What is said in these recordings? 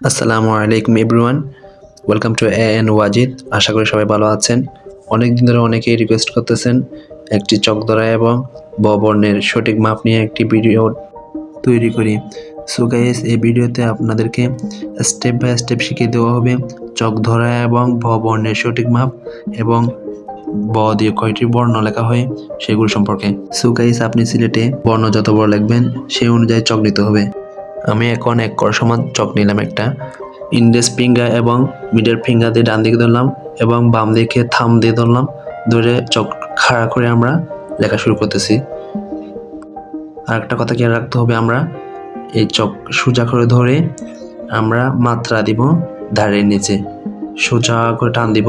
আসসালামু আলাইকুম everyone, welcome to AN Wajid. আশা করি সবাই ভালো আছেন। অনেক দিন ধরে অনেকেই রিকোয়েস্ট করতেছেন একটি চকধরা এবং ব বর্ণের সঠিক মাপ নিয়ে একটি ভিডিও তৈরি করি। সো গাইস, এই ভিডিওতে আপনাদেরকে স্টেপ বাই স্টেপ শিখিয়ে দেওয়া হবে চকধরা এবং ভ বর্ণের সঠিক মাপ এবং ব দিয়ে কয়টি বর্ণ লেখা হয় সেগুলো সম্পর্কে। সো গাইস, আপনি সিলেটে বর্ণ যত বড় লিখবেন সেই অনুযায়ী চক নিতে হবে। আমি এখন 1 কর সমান চক নিলাম একটা। ইন্ডেক্স ফিঙ্গার এবং মিডল ফিঙ্গার দিয়ে ডান দিকে ধরলাম এবং বাম দিকে থাম দিয়ে ধরলাম। ধরে চক খাড়া করে আমরা লেখা শুরু করতেছি। আর একটা কথা খেয়াল রাখতে হবে, আমরা এই চক সোজা করে ধরে আমরা মাত্রা দিব ধারের নিচে, সোজা করে টান দিব।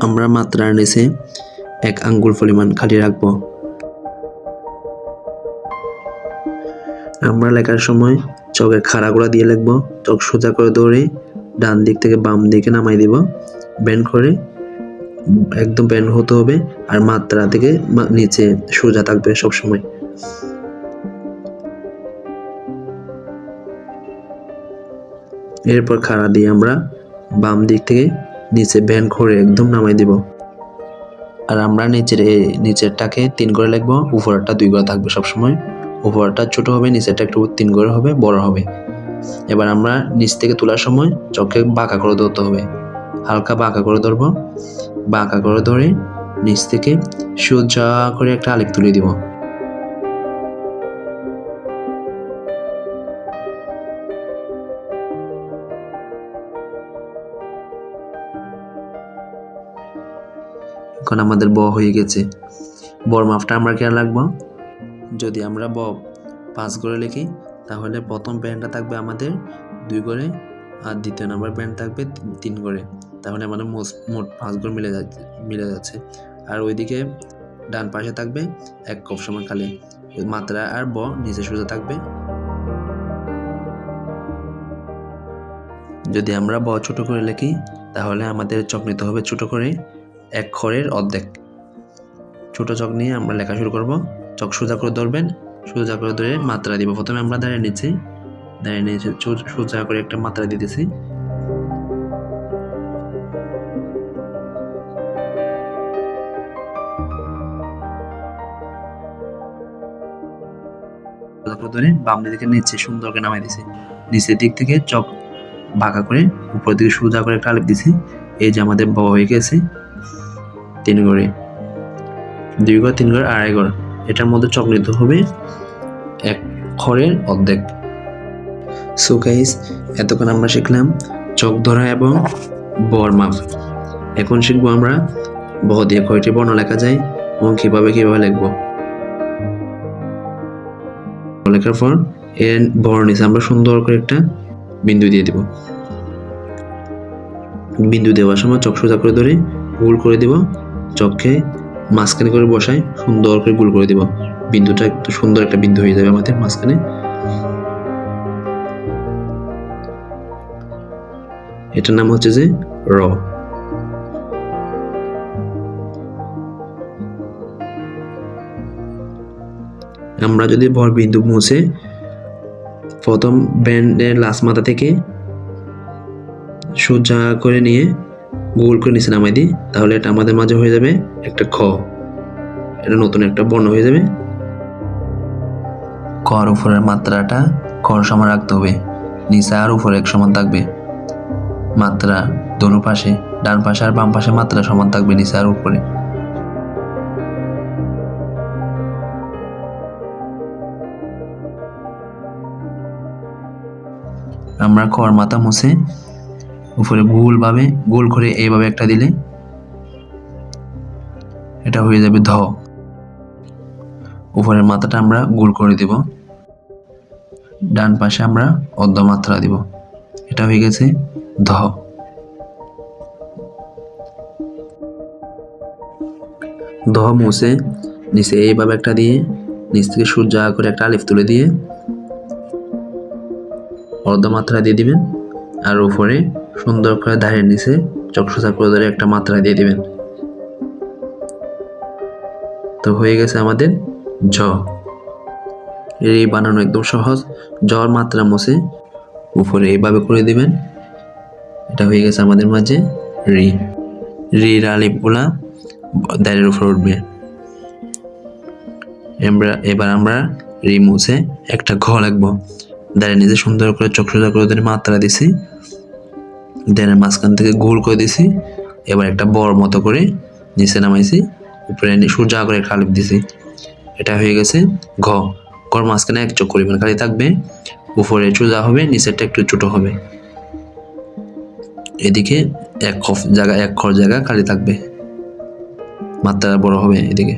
আমরা মাত্রার নিচে 1 আঙ্গুল পরিমাণ খালি রাখবো। আমরা লেখার সময় চকের খাড়াগুলা দিয়ে লিখবো। চক সোজা করে ধরে ডান দিক থেকে বাম দিকে নামাই দিব, বেন্ড করে একদম বেন্ড হতে হবে। আর মাত্রা থেকে নিচে সোজা থাকবে সবসময়। এরপর খাড়া দিয়ে আমরা বাম দিক থেকে নিচে বেন্ড করে একদম নামাই দিব। আর আমরা নিচেরটাকে 3 করে লিখবো, উপরেরটা 2 করে থাকবে সবসময়। উপরেরটা ছোট হবে, নিচেরটা একটু 3 করে হবে, বড় হবে। এবার আমরা নিচ থেকে তোলার সময় চোখে বাঁকা করে ধরতে হবে, হালকা বাঁকা করে ধরবো। বাঁকা করে ধরে নিচ থেকে সোজা করে একটা আলিফ তুলে দিব। এখন আমাদের ব হয়ে গেছে। বর মাপটা আমরা খেয়াল রাখবো। যদি আমরা ব 5 করে লিখি তাহলে প্রথম ব্যান্ডটা থাকবে আমাদের 2 করে আর দ্বিতীয় নাম্বার ব্যান্ড থাকবে 3 করে। তাহলে আমাদের মোট 5 করে মিলে যাচ্ছে। আর ওইদিকে ডান পাশে থাকবে 1 কপ সমান খালি মাত্রা, আর ব নিচে সোজা থাকবে। যদি আমরা ব ছোট করে লিখি তাহলে আমাদের চক নিতে হবে ছোট করে 1 খরের অর্ধেক। ছোট চক নিয়ে আমরা লেখা শুরু করব। চক সোজা করে ধরবেন, সোজা করে ধরে মাত্রা দিব। প্রথমে আমরা দাঁড়িয়ে নিচে সোজা করে একটা মাত্রা দিতেছি। ধরে বাম দিকে নিচে সুন্দর করে নামাই দিছি। নিচের দিক থেকে চক বাঁকা করে উপর দিকে সোজা করে একটা আলিফ দিছি। এই যে আমাদের ব হয়ে গেছে 3 করে, 2 ঘর, 3 ঘর, 2.5 ঘর। এটার মধ্যে চক নিতে হবে 1 খরের অর্ধেক। সো গাইস, এতক্ষণ আমরা শিখলাম চক ধরা এবং বর মাপ। এখন শিখবো আমরা ব দিয়ে কয়টি বর্ণ লেখা যায় এবং কিভাবে লিখবো। লেখার পর এর বর নিচে আমরা সুন্দর করে একটা বিন্দু দিয়ে দিব। বিন্দু দেওয়ার সময় চক সোজা করে ধরে গোল করে দিব। চককে মাঝখানে করে বসাই সুন্দর করে গোল করে দিব। বিন্দুটা একটু সুন্দর একটা বিন্দু হয়ে যাবে আমাদের মাঝখানে। এটার নাম হচ্ছে যে র। আমরা যদি ভর বিন্দু মুছে প্রথম ব্যান্ডের লাস্ট মাথা থেকে সোজা করে নিয়ে গোল করে নিচে নামাই দিই তাহলে এটা আমাদের মাঝে হয়ে যাবে একটা খ। এটা নতুন একটা বর্ণ হয়ে যাবে। কর উপরের মাত্রাটা খর সমান রাখতে হবে, নিচে আর উপরে এক সমান থাকবে। মাত্রা দোনো পাশে, ডান পাশে আর বাম পাশে মাত্রা সমান থাকবে নিচে আর উপরে। আমরা খর মাথা মুছে উপরে গোল করে এইভাবে একটা দিলে এটা হয়ে যাবে ধ। উপরের মাথাটা আমরা গোল করে দিব, ডান পাশে আমরা অর্ধ মাত্রা দিব। এটা হয়ে গেছে ধ। ধ মুছে নিচে এইভাবে একটা দিয়ে নিচ থেকে সোজা করে একটা আলিফ তুলে দিয়ে অর্ধ মাত্রা দিয়ে দিবেন। আর উপরে সুন্দর করে ধারের নিচে চক সোজা করে ধরে একটা মাত্রা দিয়ে দিবেন। তো হয়ে গেছে আমাদের ঝ। রি বানানো একদম সহজ। ঝর মাত্রা মুছে উপরে এইভাবে করে দিবেন। এটা হয়ে গেছে আমাদের মাঝে রি। রির আলিফগুলা দাঁড়ের উপর উঠবে। এবার আমরা রি মুছে একটা ঘ লিখবো। দাঁড়ের নিচে সুন্দর করে চোখ সোজা করে ধরে মাত্রা দিছি, দাঁড়ের মাঝখান থেকে গোল করে দিছি। এবার একটা বড় মতো করে নিচে নামাইছি, উপরে সোজা করে একটা আলিফ দিছি। এটা হয়ে গেছে ঘ। ঘর মাঝখানে এক চোখ পরিমাণ খালি থাকবে, উপরে সোজা হবে, নিচেরটা একটু ছোট হবে। এদিকে এক খর জায়গা খালি থাকবে, মাত্রা বড় হবে এদিকে।